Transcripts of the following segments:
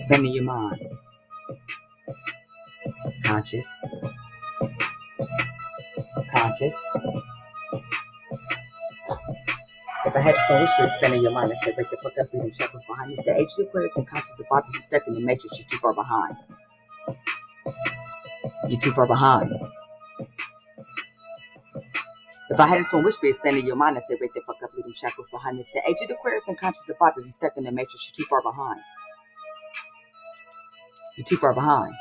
expanding your mind. Conscious. If I had to so wish to expand your mind and say, break the fuck up, leave them shackles behind. It's the age of Aquarius and conscious of Bob. You stuck in the matrix, you're too far behind. You're too far behind. If I had to wish to expand your mind and say, break the fuck up, leave them shackles behind. It's the age of Aquarius and conscious of Bob. You stuck in the matrix, you're too far behind. You're too far behind.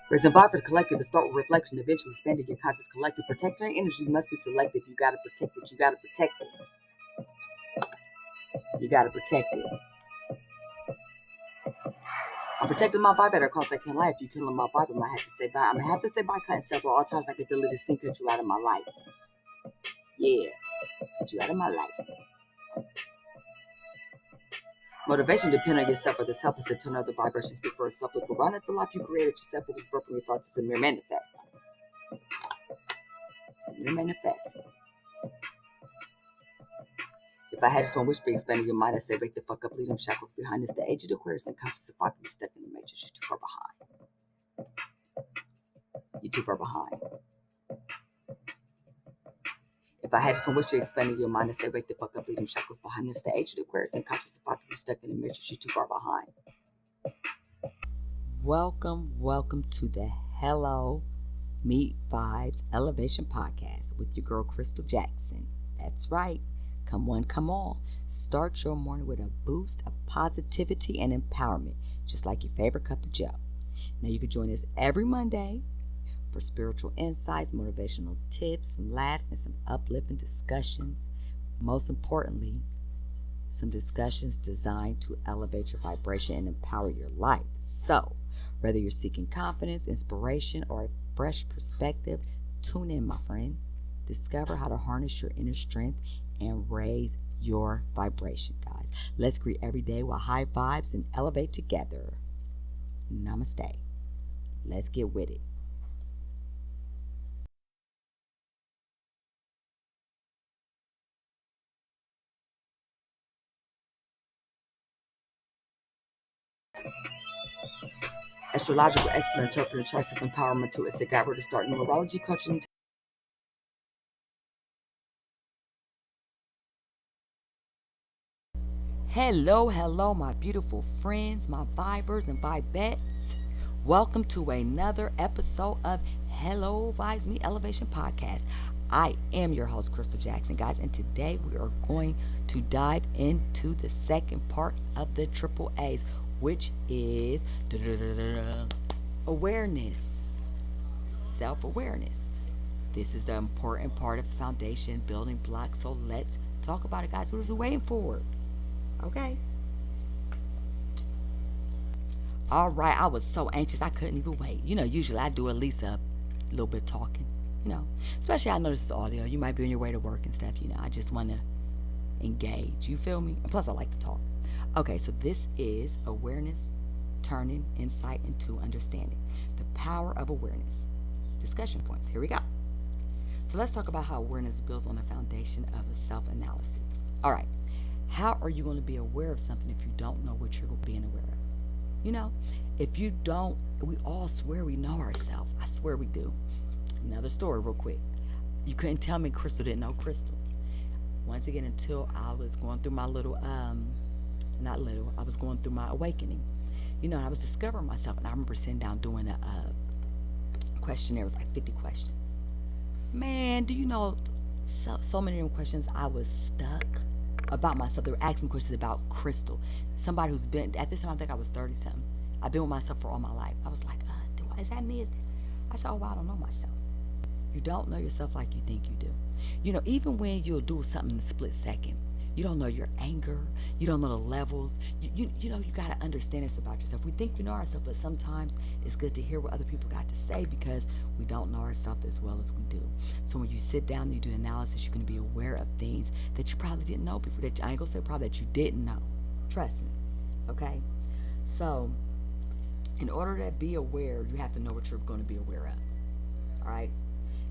Whereas involved for the collective, it start with reflection, eventually expanding your conscious collective. Protecting your energy must be selective. You gotta protect it. You gotta protect it. You gotta protect it. I'm protecting my vibe at all costs. I can't lie. If you killing my vibe, I'm gonna have to say bye. I'm gonna have to say bye, cutting several all times I could delete a sin, cut you out of my life. Yeah, cut you out of my life. Motivation depends on yourself, but this help us to turn other vibrations before itself. Look around at the life you created yourself. It was birth from your thoughts. It's a mere manifest. It's a mere manifest. If I had this one wish to expand your mind, I'd say, wake the fuck up, leave them shackles behind. It's the age of Aquarius and conscious of Bob. You stuck in the matrix. You're too far behind. You're too far behind. If I had some wish to expand your mind and say, wake the fuck up, leave them shackles behind. It's the age of Aquarius and conscious of Bob. You stuck in the matrix. You're too far behind. Welcome to the Hello Meet Vibes Elevation Podcast with your girl, Crystal Jackson. That's right. Come on, come on. Start your morning with a boost of positivity and empowerment, just like your favorite cup of joe. Now, you can join us every Monday for spiritual insights, motivational tips, some laughs, and some uplifting discussions. Most importantly, some discussions designed to elevate your vibration and empower your life. So, whether you're seeking confidence, inspiration, or a fresh perspective, tune in, my friend. Discover how to harness your inner strength and raise your vibration, guys. Let's greet every day with high vibes and elevate together. Namaste. Let's get with it. Astrological expert, interpreter, charts of empowerment to it's a guide where to start numerology, coaching. Hello, my beautiful friends, my vibers and vibettes. Welcome to another episode of Hello Vibes Me Elevation Podcast. I am your host, Crystal Jackson, guys, and today we are going to dive into the second part of the triple A's, which is awareness, self-awareness. This is the important part of the foundation, building block. So let's talk about it, guys. What are we waiting for? Okay. All right. I was so anxious I couldn't even wait. Usually I do at least a little bit of talking. Especially I know this is audio. You might be on your way to work and stuff. I just want to engage. You feel me? And plus, I like to talk. Okay. So this is awareness, turning insight into understanding. The power of awareness. Discussion points. Here we go. So let's talk about how awareness builds on a foundation of a self-analysis. All right. How are you going to be aware of something if you don't know what you're being aware of? If you don't, we all swear we know ourselves. I swear we do. Another story real quick. You couldn't tell me Crystal didn't know Crystal. Once again, until I was going through my I was going through my awakening. And I was discovering myself, and I remember sitting down doing a questionnaire. It was like 50 questions. Man, do you know so many of them questions I was stuck about myself. They were asking questions about Crystal. Somebody who's been, at this time, I think I was 30 something. I've been with myself for all my life. I was like, is that me? I said, I don't know myself. You don't know yourself like you think you do. Even when you'll do something in a split second, you don't know your anger. You don't know the levels. You got to understand this about yourself. We think we know ourselves, but sometimes it's good to hear what other people got to say because we don't know ourselves as well as we do. So when you sit down and you do an analysis, you're going to be aware of things that you probably didn't know before. I ain't going to say probably that you didn't know. Trust me. Okay? So in order to be aware, you have to know what you're going to be aware of. All right?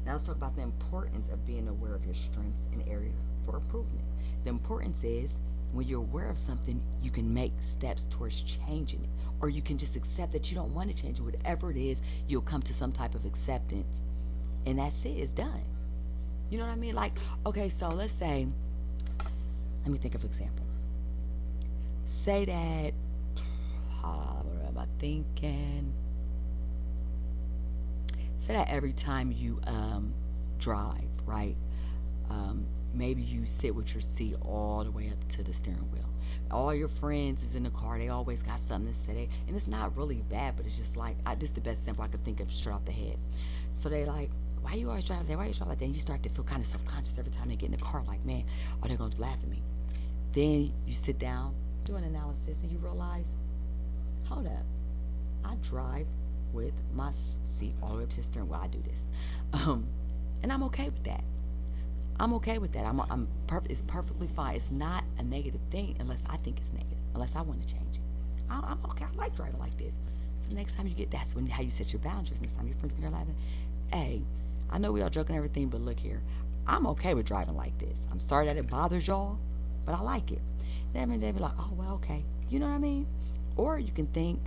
Now let's talk about the importance of being aware of your strengths and areas for improvement. The importance is When you're aware of something, you can make steps towards changing it. Or you can just accept that you don't want to change it. Whatever it is, you'll come to some type of acceptance. And that's it, it's done. You know what I mean? Like, okay, so let's say, let me think of an example. Say that, what am I thinking? Say that every time you drive, right? Maybe you sit with your seat all the way up to the steering wheel. All your friends is in the car. They always got something to say. And it's not really bad, but it's just like, this is the best example I could think of straight off the head. So they like, why you always drive like that? Why you drive like that? And you start to feel kind of self-conscious every time they get in the car. Like, man, are they going to laugh at me? Then you sit down, do an analysis, and you realize, hold up, I drive with my seat all the way up to the steering wheel. I do this. And I'm okay with that. I'm okay with that. I'm perfect. It's perfectly fine. It's not a negative thing unless I think it's negative. Unless I want to change it. I'm okay. I like driving like this. So the next time you get, that's when how you set your boundaries. Next time your friends get there like, hey, I know we all joking and everything, but look here, I'm okay with driving like this. I'm sorry that it bothers y'all, but I like it. Then they be like, oh well, okay. You know what I mean? Or you can think,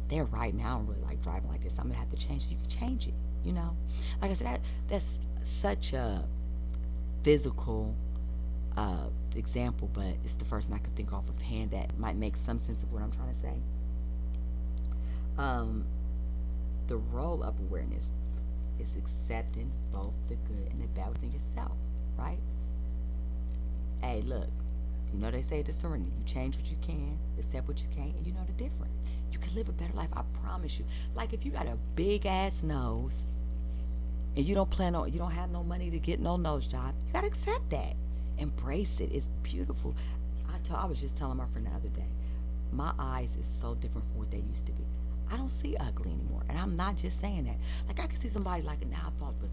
they're right now. I don't really like driving like this. I'm gonna have to change it. You can change it. You know, like I said, that's such a physical example, but it's the first one I could think off of hand that might make some sense of what I'm trying to say. Um, the role of awareness is accepting both the good and the bad within yourself, right? Hey, look, you know they say the serenity. You change what you can, accept what you can't, and you know the difference. You can live a better life, I promise you. Like if you got a big ass nose and you don't have no money to get no nose job, you gotta accept that. Embrace it. It's beautiful. I was just telling my friend the other day, my eyes is so different from what they used to be. I don't see ugly anymore. And I'm not just saying that. Like I could see somebody like now I thought was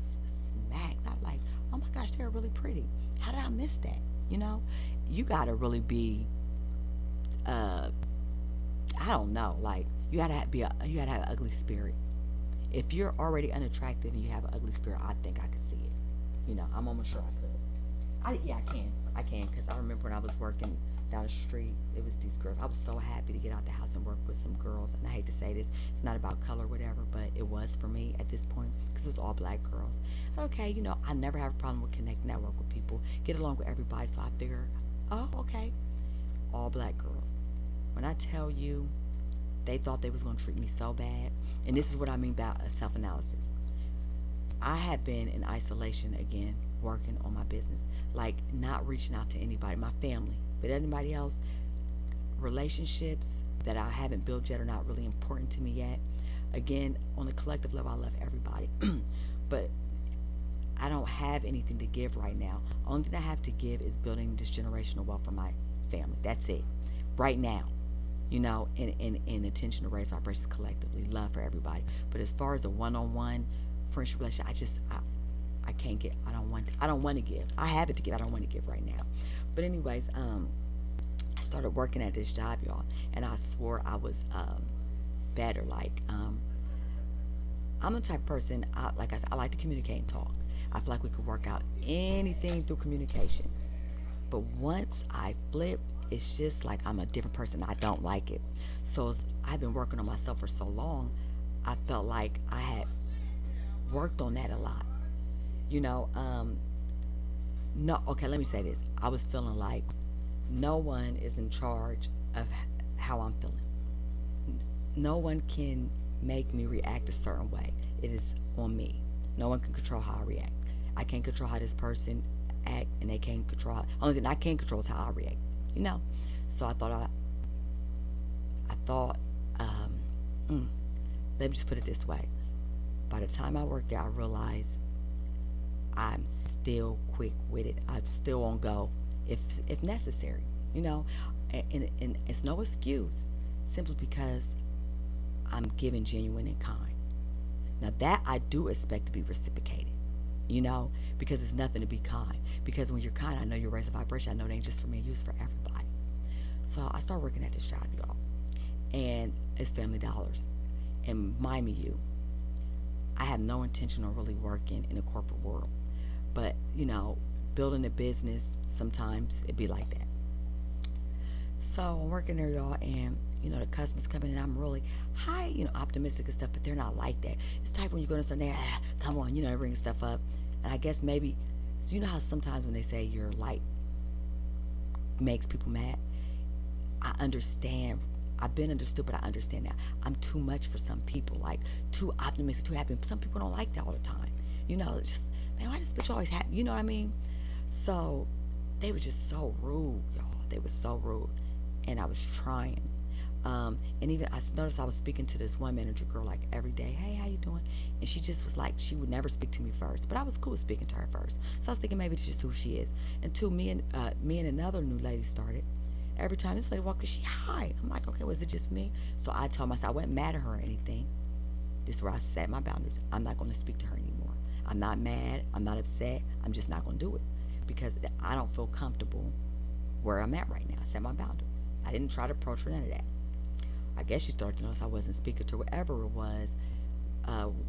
smacked. I'm like, oh my gosh, they're really pretty. How did I miss that? You know? You gotta really be uh I don't know, like you gotta have an ugly spirit. If you're already unattractive and you have an ugly spirit, I think I could see it. You know, I'm almost sure I could. Yeah, I can, because I remember when I was working down the street, it was these girls. I was so happy to get out the house and work with some girls. And I hate to say this, it's not about color or whatever, but it was for me at this point because it was all black girls. Okay, you know, I never have a problem with connecting, network with people, get along with everybody. So I figure, oh, okay, all black girls. When I tell you, they thought they was gonna treat me so bad, and this is what I mean by a self-analysis. I have been in isolation again, working on my business, like not reaching out to anybody, my family, but anybody else. Relationships that I haven't built yet are not really important to me yet. Again, on a collective level, I love everybody, but I don't have anything to give right now. Only thing I have to give is building this generational wealth for my family. That's it, right now. You know, and attention to raise vibrations collectively, love for everybody. But as far as a one-on-one friendship relationship, I can't get. I don't want to give. I have it to give. I don't want to give right now. But anyways, I started working at this job, y'all, and I swore I was better. Like I'm the type of person. Like I said, I like to communicate and talk. I feel like we could work out anything through communication. But once I flip, it's just like I'm a different person. I don't like it. So I've been working on myself for so long. I felt like I had worked on that a lot. You know, no, okay, let me say this. I was feeling like no one is in charge of how I'm feeling. No one can make me react a certain way. It is on me. No one can control how I react. I can't control how this person act, and they can't control. Only thing I can control is how I react. You know. So I thought, mm, let me just put it this way. By the time I worked there, I realized I'm still quick witted. I'm still on go if necessary. You know, and it's no excuse, simply because I'm giving genuine and kind. Now that I do expect to be reciprocated. You know, because it's nothing to be kind. Because when you're kind, I know you're raising vibration. I know it ain't just for me, it's for everybody. So I started working at this job, y'all, and it's Family Dollars. And mind me, I have no intention of really working in the corporate world, but you know, building a business sometimes it be like that. So I'm working there, y'all, and the customers come in, and I'm really high, optimistic and stuff, but they're not like that. It's type when you go to something, come on, they're bringing stuff up, and I guess maybe, so you know how sometimes when they say your light makes people mad, I understand. I've been understood, but I understand now. I'm too much for some people, like too optimistic, too happy. Some people don't like that all the time. It's just, man, why this bitch always happy? You know what I mean? So they were just so rude, y'all. They were so rude, and I was trying. And even I noticed I was speaking to this one manager girl like every day. Hey, how you doing? And she just was like, she would never speak to me first, but I was cool speaking to her first. So I was thinking maybe it's just who she is. And two, me and another new lady started. Every time this lady walked in, she hi. I'm like, okay, was it just me? So I told myself I wasn't mad at her or anything. This is where I set my boundaries. I'm not going to speak to her anymore. I'm not mad. I'm not upset. I'm just not going to do it because I don't feel comfortable where I'm at right now. I set my boundaries. I didn't try to approach her, none of that. I guess she started to notice I wasn't speaking to whatever it was.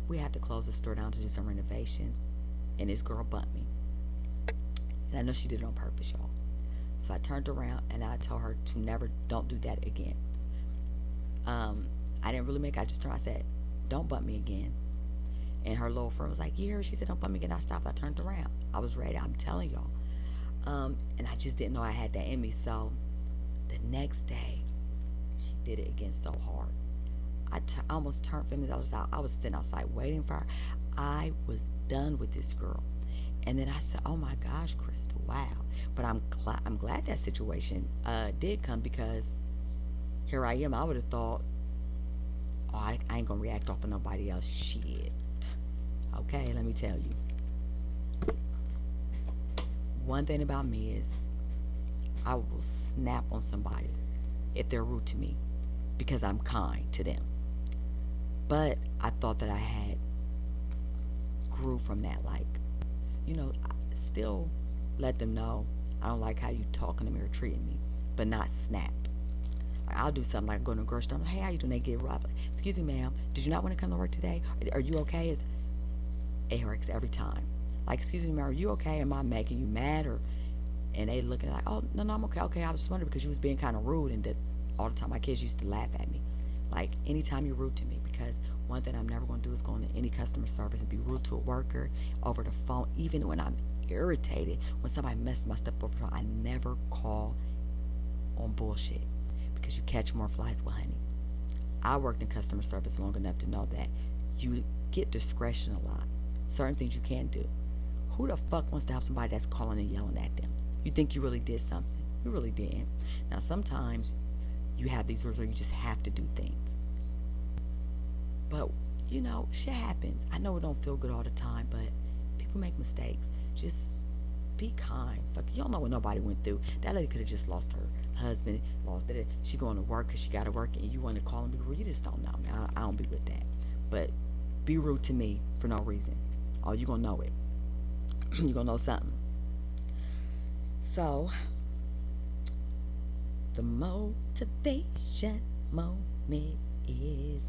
We had to close the store down to do some renovations, and this girl bumped me. And I know she did it on purpose, y'all. So I turned around and I told her to never, don't do that again. I didn't really I just turned, I said, don't bump me again. And her little friend was like, you hear her? She said, don't bump me again. I stopped. I turned around. I was ready. I'm telling y'all. And I just didn't know I had that in me. So the next day, she did it again so hard. I almost turned $50 out. I was sitting outside waiting for her. I was done with this girl. And then I said, oh my gosh, Crystal, wow. But I'm glad that situation did come because here I am. I would have thought, oh, I ain't going to react off of nobody else. Shit. Okay, let me tell you. One thing about me is I will snap on somebody if they're rude to me because I'm kind to them. But I thought that I had grew from that. Like, I still let them know I don't like how you talking to me or treating me, but not snap. Like, I'll do something like go to a grocery store. I'm like, hey, how you doing? They get robbed. Like, excuse me, ma'am. Did you not want to come to work today? Are you okay? It hurts every time. Like, excuse me, ma'am. Are you okay? Am I making you mad? And they looking like, oh, no, I'm okay. Okay, I was just wondering because you was being kind of rude and that all the time my kids used to laugh at me. Like, anytime you're rude to me, because one thing I'm never going to do is go into any customer service and be rude to a worker over the phone, even when I'm irritated. When somebody messes my stuff over the phone, I never call on bullshit because you catch more flies with honey. I worked in customer service long enough to know that you get discretion a lot. Certain things you can do. Who the fuck wants to have somebody that's calling and yelling at them? You think you really did something. You really didn't. Now, sometimes you have these rules where you just have to do things. But, shit happens. I know it don't feel good all the time, but people make mistakes. Just be kind. Fuck, you don't know what nobody went through. That lady could have just lost her husband, lost it. She going to work because she got to work, and you want to call and be rude. You just don't know, man. I don't be with that. But be rude to me for no reason. Oh, you going to know it. You going to know something. So, the motivation moment is.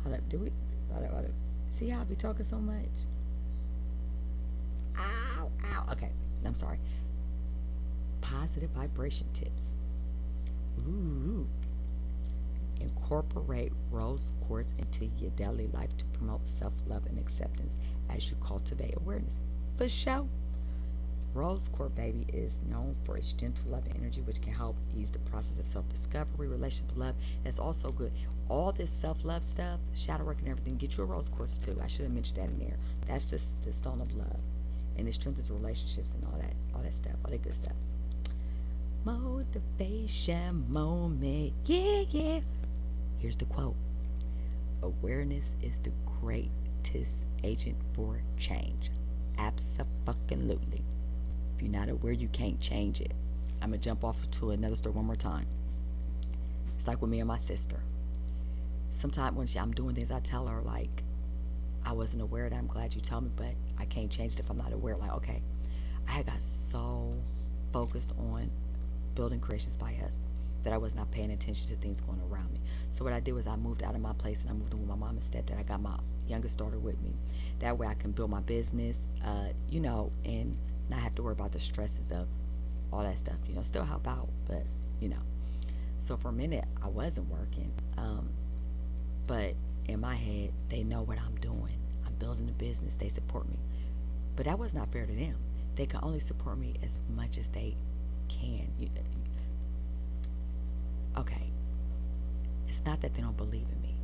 Hold up, hold up. See how I be talking so much? Ow, ow. Okay, I'm sorry. Positive vibration tips. Ooh. Incorporate rose quartz into your daily life to promote self-love and acceptance as you cultivate awareness. For sure. Rose quartz, baby, is known for its gentle loving energy, which can help ease the process of self-discovery, relationship, love. That's also good. All this self-love stuff, shadow work and everything, get you a rose quartz too. I should have mentioned that in there. That's the stone of love, and it strengthens relationships and all that stuff, all that good stuff. Motivation moment, yeah. Here's the quote: awareness is the greatest agent for change. Abso-fucking-lutely. If you're not aware, you can't change it. I'm going to jump off to another story one more time. It's like with me and my sister. Sometimes when I'm doing things, I tell her, like, I wasn't aware of that. I'm glad you told me, but I can't change it if I'm not aware. Like, okay, I had got so focused on building creations by us that I was not paying attention to things going around me. So what I did was I moved out of my place and I moved in with my mom and stepdad. I got my youngest daughter with me. That way I can build my business, and not have to worry about the stresses of all that stuff. Still help out, but So for a minute, I wasn't working. But in my head, they know what I'm doing. I'm building a business. They support me. But that was not fair to them. They can only support me as much as they can. Okay, it's not that they don't believe in me,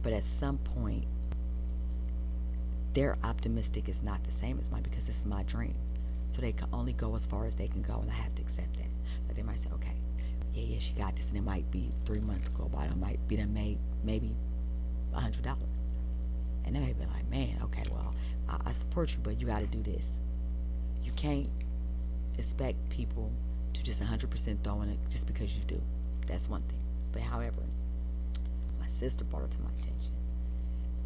but at some point, their optimistic is not the same as mine because this is my dream. So they can only go as far as they can go, and I have to accept that. Like they might say, okay, yeah, she got this, and it might be 3 months ago, but I might be done made maybe $100, and they may be like, man, okay, well, I support you, but you got to do this. You can't expect people to just 100% throw in it just because you do. That's one thing. But however, my sister brought it to my attention.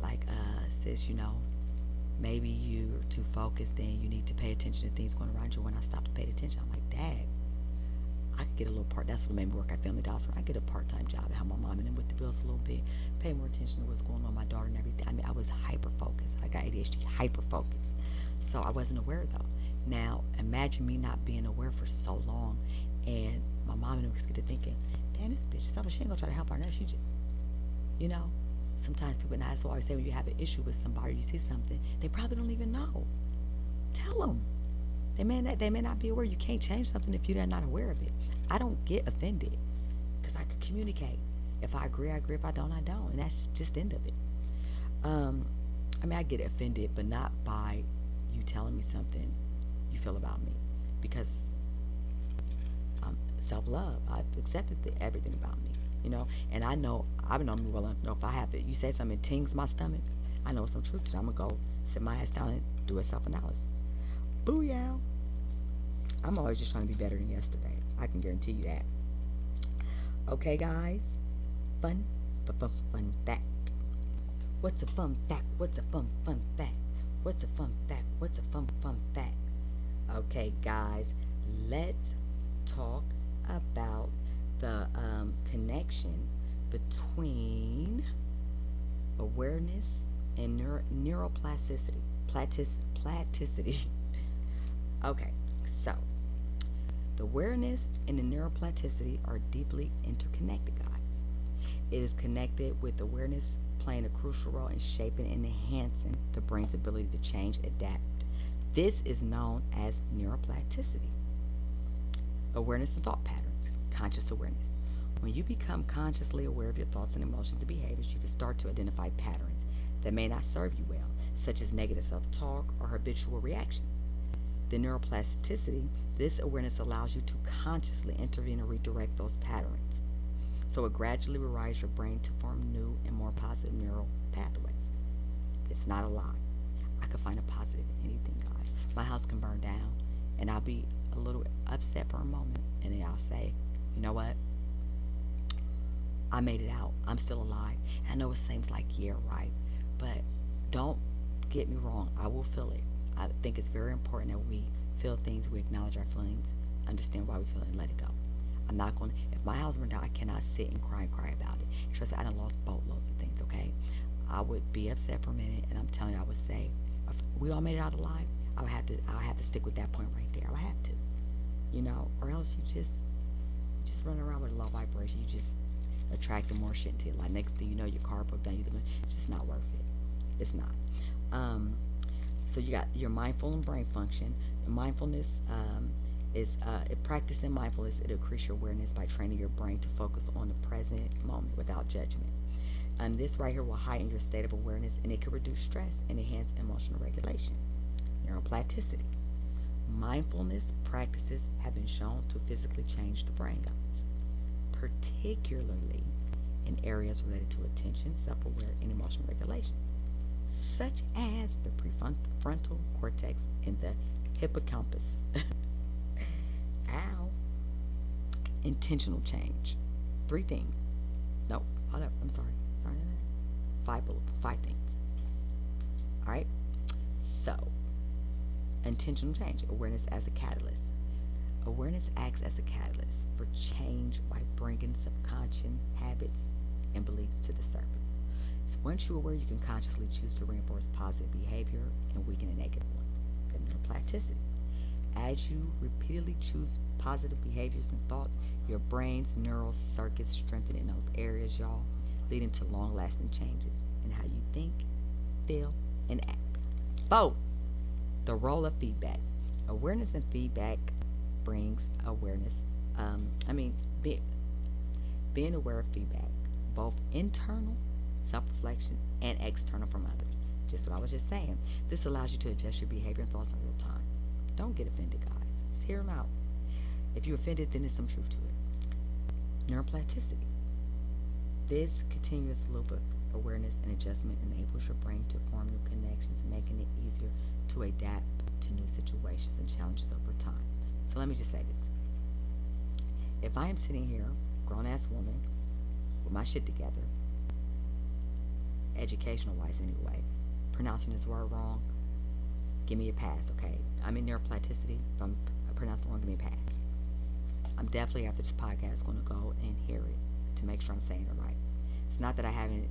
Like, sis, maybe you're too focused and you need to pay attention to things going around you. When I stopped to pay attention, I'm like, Dad, I could get a little that's what made me work at Family Dollar. I get a part-time job and help my mom and them with the bills a little bit, pay more attention to what's going on with my daughter and everything. I mean, I was hyper-focused. I got ADHD, hyper-focused. So I wasn't aware, though. Now, imagine me not being aware for so long, and my mom and them just get to thinking, damn, this bitch, she ain't gonna try to help our nurse. She just, you know? Sometimes people, and that's why I always say when you have an issue with somebody, you see something, they probably don't even know. Tell them. They may not be aware. You can't change something if you're not aware of it. I don't get offended because I can communicate. If I agree, I agree. If I don't, I don't. And that's just the end of it. I mean, I get offended, but not by you telling me something you feel about me, because I'm self-love. I've accepted everything about me, and I've known me well enough to know if I have it. You say something tings my stomach, I know some truth to it. I'm gonna go sit my ass down and do a self-analysis. Booyah! I'm always just trying to be better than yesterday. I can guarantee you that. Okay, guys. Fun fact. What's a fun fact? What's a fun fact? What's a fun fact? What's a fun fact? Okay, guys. Let's talk about the connection between awareness and neuroplasticity. Plasticity. Okay, so the awareness and the neuroplasticity are deeply interconnected, guys. It is connected with awareness playing a crucial role in shaping and enhancing the brain's ability to change, adapt. This is known as neuroplasticity. Awareness and thought patterns, conscious awareness. When you become consciously aware of your thoughts and emotions and behaviors, you can start to identify patterns that may not serve you well, such as negative self-talk or habitual reactions. The neuroplasticity, this awareness allows you to consciously intervene and redirect those patterns. So it gradually rewires your brain to form new and more positive neural pathways. It's not a lie. I can find a positive in anything, guys. My house can burn down, and I'll be a little upset for a moment, and then I'll say, you know what? I made it out. I'm still alive. And I know it seems like, yeah, right. But don't get me wrong. I will feel it. I think it's very important that we feel things, we acknowledge our feelings, understand why we feel it, and let it go. I'm not going to, if my house burned down, I cannot sit and cry about it. Trust me, I done lost boatloads of things, okay? I would be upset for a minute, and I'm telling you, I would say, if we all made it out alive, I would have to stick with that point right there. I would have to, or else you just run around with a low vibration. You just attracting more shit into your life. Next thing you know, your car broke down. It's just not worth it. It's not. So you got your mindful and brain function. Mindfulness is practicing mindfulness. It increases your awareness by training your brain to focus on the present moment without judgment. This right here will heighten your state of awareness, and it can reduce stress and enhance emotional regulation. Neuroplasticity. Mindfulness practices have been shown to physically change the brain, guys, particularly in areas related to attention, self-aware, and emotional regulation, such as the prefrontal cortex and the hippocampus. Ow. Intentional change. 3 things. No, hold up. I'm sorry. Five things. All right. So, intentional change. Awareness as a catalyst. Awareness acts as a catalyst for change by bringing subconscious habits and beliefs to the surface. So once you're aware, you can consciously choose to reinforce positive behavior and weaken the negative ones. The neuroplasticity. As you repeatedly choose positive behaviors and thoughts, your brain's neural circuits strengthen in those areas, y'all, leading to long lasting changes in how you think, feel, and act. 4. The role of feedback. Awareness and feedback brings awareness. I mean, be, being aware of feedback, both internal, self reflection, and external from others. Just what I was just saying. This allows you to adjust your behavior and thoughts in real time. Don't get offended, guys. Just hear them out. If you're offended, then there's some truth to it. Neuroplasticity. This continuous loop of awareness and adjustment enables your brain to form new connections, making it easier to adapt to new situations and challenges over time. So let me just say this. If I am sitting here, grown ass woman, with my shit together, educational wise anyway, pronouncing this word wrong, give me a pass, okay? I'm in neuroplasticity. If I'm pronouncing wrong, give me a pass. I'm definitely after this podcast going to go and hear it to make sure I'm saying it right. It's not that I haven't.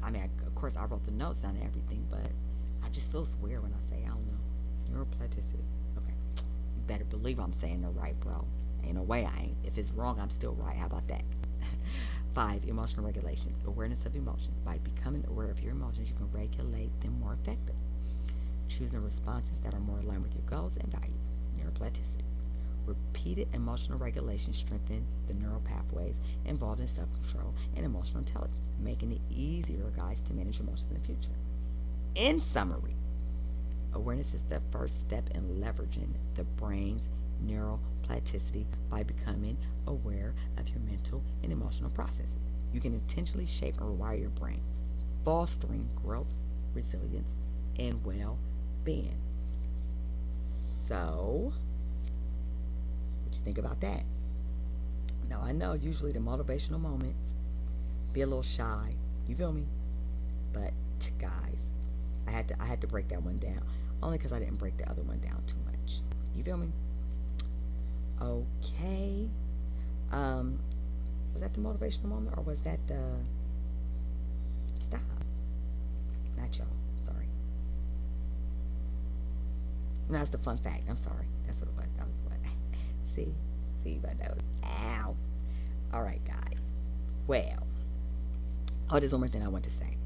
Of course, I wrote the notes down and everything, but I just feels weird when I say, I don't know, neuroplasticity. Okay, you better believe I'm saying it right, bro. Ain't no way I ain't. If it's wrong, I'm still right. How about that? 5. Emotional regulations. Awareness of emotions. By becoming aware of your emotions, you can regulate them more effectively, choosing responses that are more aligned with your goals and values. Neuroplasticity. Repeated emotional regulation strengthen the neural pathways involved in self-control and emotional intelligence, making it easier, guys, to manage emotions in the future. In summary, awareness is the first step in leveraging the brain's neuroplasticity by becoming aware of your mental and emotional processes. You can intentionally shape and rewire your brain, fostering growth, resilience, and well-being. So, what you think about that? Now I know usually the motivational moments be a little shy. You feel me? But guys, I had to break that one down. Only because I didn't break the other one down too much. You feel me? Okay. Was that the motivational moment or was that the stop? Not y'all. Sorry. No, that's the fun fact. I'm sorry. That's what it was. That was what. See, but that was ow. All right, guys. Well, there's one more thing I want to say.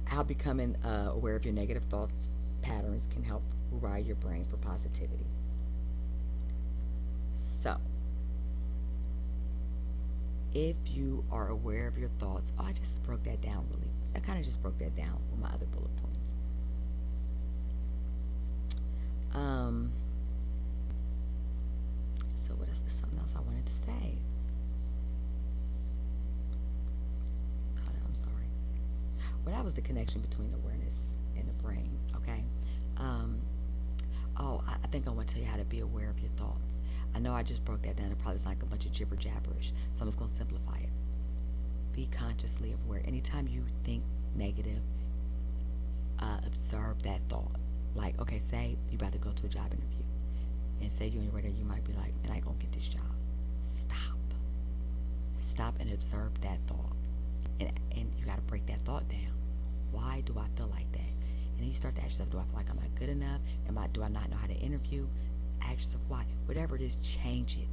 How becoming aware of your negative thoughts patterns can help rewire your brain for positivity. So, if you are aware of your thoughts, I just broke that down really. I kind of just broke that down with my other bullet points. So what else? There's something else I wanted to say. I'm sorry. Well, that was the connection between awareness and the brain. Okay. I think I want to tell you how to be aware of your thoughts. I know I just broke that down. It probably sounds like a bunch of gibber jabberish, so I'm just going to simplify it. Be consciously aware. Anytime you think negative, observe that thought. Like, okay, say you about to go to a job interview, and say you're on your way there, you might be like, man, I ain't gonna get this job. Stop and observe that thought, and you got to break that thought down. Why do I feel like that? And then you start to ask yourself, do I feel like I'm not good enough? Do I not know how to interview? Ask yourself why. Whatever it is, change it.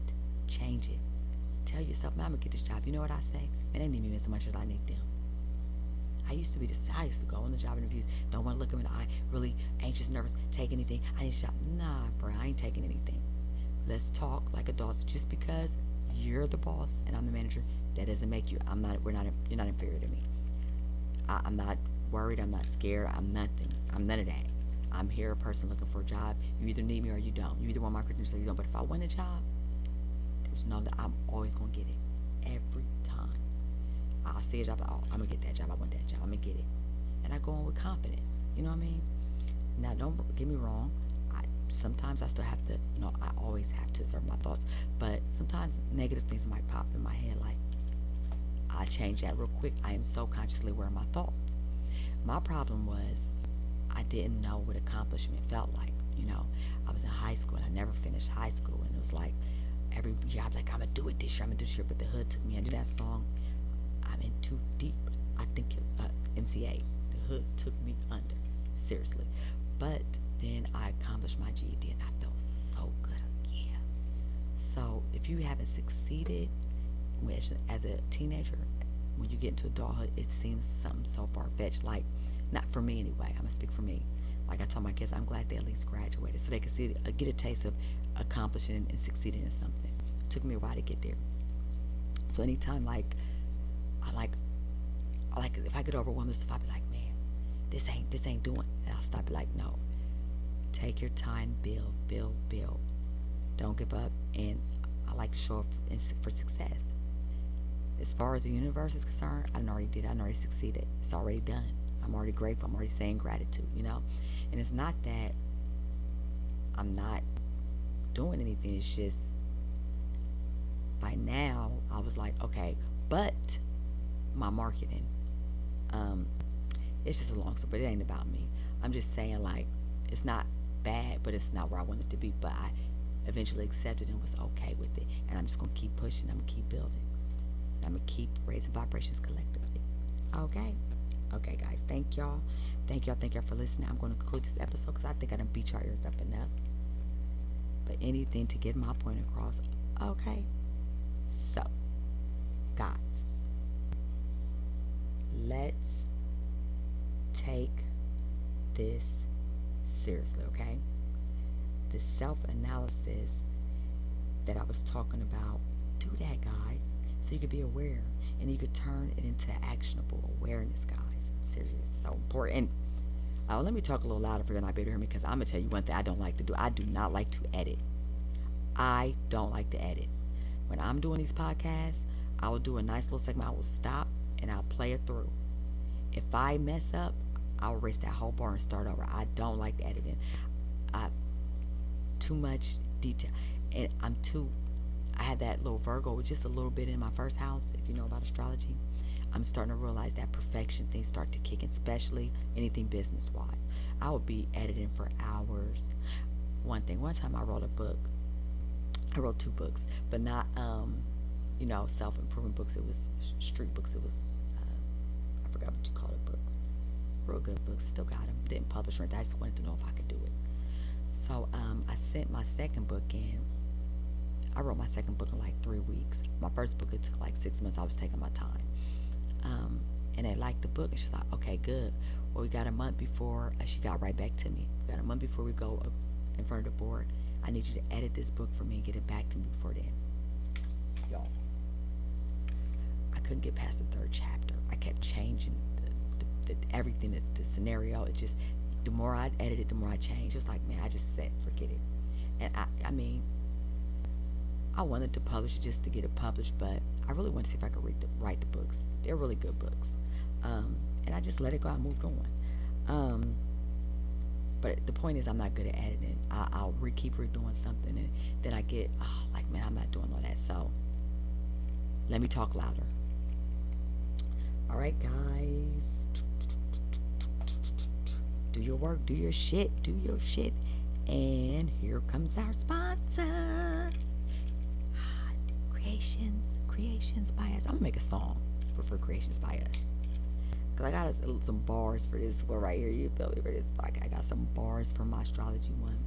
Tell yourself, man, I'm gonna get this job. You know what I say? Man, they need me as much as I need them. I used to go on the job interviews, don't want to look them in the eye, really anxious, nervous, take anything. I need a job. Nah, bro, I ain't taking anything. Let's talk like adults. Just because you're the boss and I'm the manager, that doesn't make you, you're not inferior to me. I'm not worried, I'm not scared, I'm nothing. I'm none of that. I'm here, a person looking for a job. You either need me or you don't. You either want my credentials or you don't. But if I want a job, there's no doubt I'm always going to get it. Every time. I see a job, I'm going to get that job. I want that job. I'm going to get it. And I go on with confidence. You know what I mean? Now, don't get me wrong. Sometimes I still have to, I always have to observe my thoughts. But sometimes negative things might pop in my head. Like, I change that real quick. I am so consciously aware of my thoughts. My problem was I didn't know what accomplishment felt like. I was in high school and I never finished high school. And it was like, every year I'm like, I'm going to do it this year. But the hood took me under that song. I'm in too deep. I think MCA. The hood took me under. Seriously. But then I accomplished my GED and I felt so if you haven't succeeded as a teenager, when you get into adulthood, it seems something so far-fetched. Like, not for me anyway. I'm going to speak for me. Like I told my kids, I'm glad they at least graduated so they could see, get a taste of accomplishing and succeeding in something. It took me a while to get there. So anytime, like, I like if I get overwhelmed with stuff, I'll be like, man, this ain't doing. And I'll stop. Be like, no, take your time, build. Don't give up. And I like to show up for success. As far as the universe is concerned, I already succeeded. It's already done. I'm already grateful. I'm already saying gratitude, And it's not that I'm not doing anything. It's just by now I was like, okay, but my marketing, it's just a long story, but it ain't about me. I'm just saying, like, it's not bad, but it's not where I wanted to be. But I eventually accepted and was okay with it. And I'm just going to keep pushing. I'm going to keep building. I'm going to keep raising vibrations collectively. Okay? Okay, guys. Thank y'all. Thank y'all for listening. I'm going to conclude this episode because I think I done beat your ears up enough. But anything to get my point across. Okay? So, guys, let's take this seriously, okay? The self-analysis that I was talking about, do that, guys, so you could be aware and you could turn it into actionable awareness, guys. Seriously, it's so important. Let me talk a little louder for you not be able to hear me, because I'm going to tell you one thing I don't like to do. I do not like to edit. I don't like to edit. When I'm doing these podcasts, I will do a nice little segment. I will stop and I'll play it through. If I mess up, I'll erase that whole bar and start over. I don't like editing. Too much detail. And I had that little Virgo with just a little bit in my first house, if you know about astrology. I'm starting to realize that perfection things start to kick in, especially anything business-wise. I would be editing for hours. One time I wrote a book. I wrote 2 books, but not, self-improvement books. It was street books. It was, I forgot what you call it, books. Real good books. Still got them. Didn't publish or anything. I just wanted to know if I could do it. So I sent my second book in. I wrote my second book in like 3 weeks. My first book, it took like 6 months. I was taking my time. And they liked the book, and she's like, okay, good. Well, we got a month before, she got right back to me. We got a month before we go in front of the board. I need you to edit this book for me and get it back to me before then. Y'all, I couldn't get past the 3rd chapter. I kept changing the everything, the scenario. It just, the more I edited, the more I changed. It was like, man, I just said, forget it. And I mean, I wanted to publish it just to get it published, but I really wanted to see if I could write the books. They're really good books. And I just let it go. I moved on. But the point is, I'm not good at editing. I'll keep redoing something, and then I get, like, man, I'm not doing all that. So let me talk louder. All right, guys. Do your work. Do your shit. And here comes our sponsor. Creations by us. I'm gonna make a song for Creations by us, because I got some bars for this one right here. You feel me for this podcast? I got some bars for my astrology one.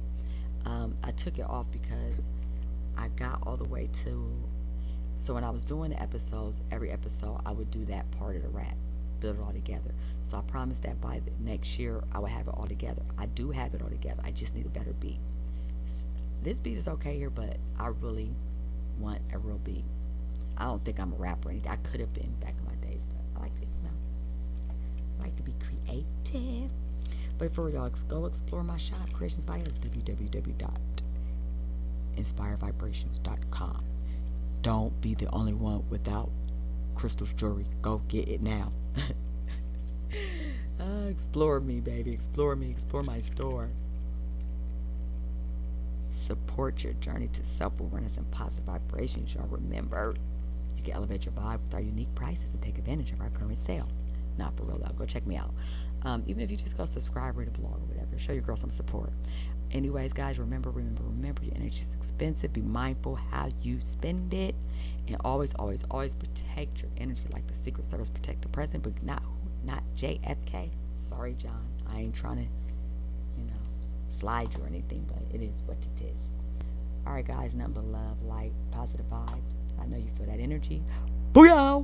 I took it off because I got all the way to, so when I was doing the episodes, every episode I would do that part of the rap, build it all together. So I promised that by the next year I would have it all together. I do have it all together. I just need a better beat. This beat is okay here, but I really want a real beat. I don't think I'm a rapper or anything. I could have been back in my days, but I like to, I like to be creative. But for y'all, go explore my shop, Creations by Us, www.inspirevibrations.com. Don't be the only one without crystals jewelry. Go get it now. Explore me, baby. Explore me. Explore my store. Support your journey to self-awareness and positive vibrations. Y'all remember, you can elevate your vibe with our unique prices and take advantage of our current sale. Not for real though. Go check me out. Even if you just go subscribe, read a blog or whatever, show your girl some support. Anyways, guys, remember, your energy is expensive. Be mindful how you spend it, and always protect your energy like the Secret Service protect the president, but not JFK. Sorry, John. I ain't trying to, slide you or anything, but it is what it is. All right, guys, nothing but love, light, positive vibes. I know you feel that energy. Booyah!